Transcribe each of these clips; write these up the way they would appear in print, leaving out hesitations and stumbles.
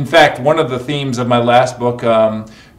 in fact, one of the themes of my last book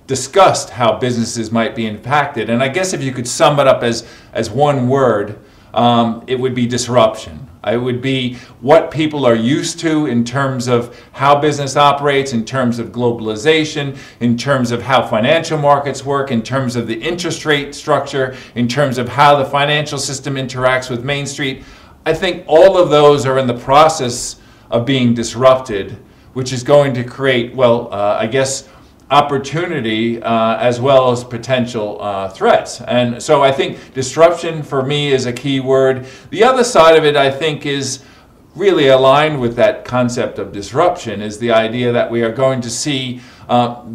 discussed how businesses might be impacted. And I guess if you could sum it up as one word, it would be disruption. It would be what people are used to in terms of how business operates, in terms of globalization, in terms of how financial markets work, in terms of the interest rate structure, in terms of how the financial system interacts with Main Street. I think all of those are in the process of being disrupted, which is going to create, well, I guess, opportunity as well as potential threats. And so I think disruption for me is a key word. The other side of it, I think, is really aligned with that concept of disruption, is the idea that we are going to see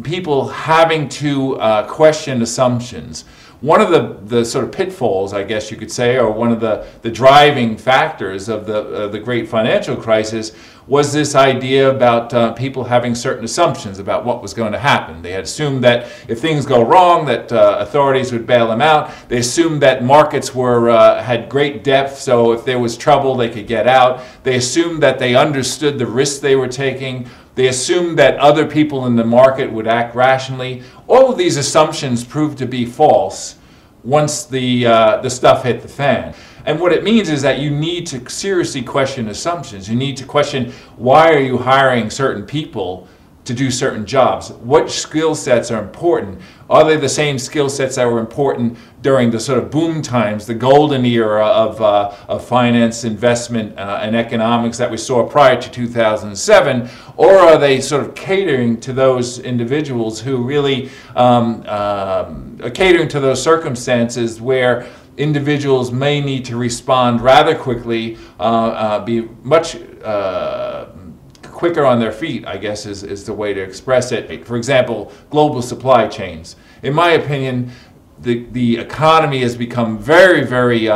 people having to question assumptions. One of the sort of pitfalls, I guess you could say, or one of the driving factors of the great financial crisis was this idea about people having certain assumptions about what was going to happen. They had assumed that if things go wrong, that authorities would bail them out. They assumed that markets had great depth, so if there was trouble, they could get out. They assumed that they understood the risks they were taking. They assumed that other people in the market would act rationally. All of these assumptions proved to be false once the stuff hit the fan. And what it means is that you need to seriously question assumptions. You need to question, why are you hiring certain people to do certain jobs? What skill sets are important? Are they the same skill sets that were important during the sort of boom times, the golden era of finance, investment, and economics that we saw prior to 2007? Or are they sort of catering to those individuals who really catering to those circumstances where individuals may need to respond rather quickly, be much quicker on their feet, I guess is the way to express it. For example, global supply chains. In my opinion, the economy has become very, very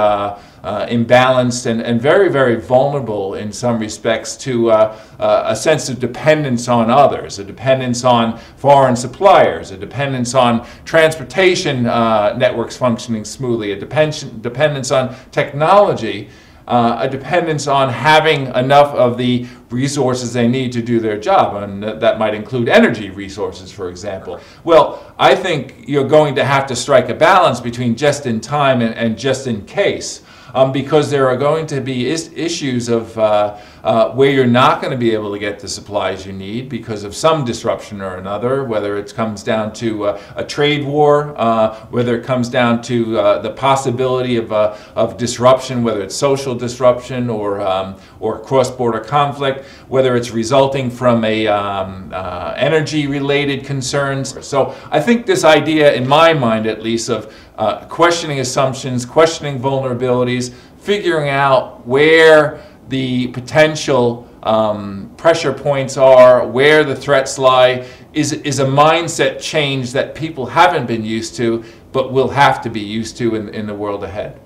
imbalanced and very, very vulnerable in some respects to a sense of dependence on others, a dependence on foreign suppliers, a dependence on transportation networks functioning smoothly, a dependence on technology, a dependence on having enough of the resources they need to do their job, and that might include energy resources, for example. Well, I think you're going to have to strike a balance between just in time and just in case. Because there are going to be issues of where you're not going to be able to get the supplies you need because of some disruption or another, whether it comes down to a trade war, whether it comes down to the possibility of disruption, whether it's social disruption or cross-border conflict, whether it's resulting from energy-related concerns. So I think this idea, in my mind at least, of questioning assumptions, questioning vulnerabilities, figuring out where the potential pressure points are, where the threats lie, is a mindset change that people haven't been used to, but will have to be used to in the world ahead.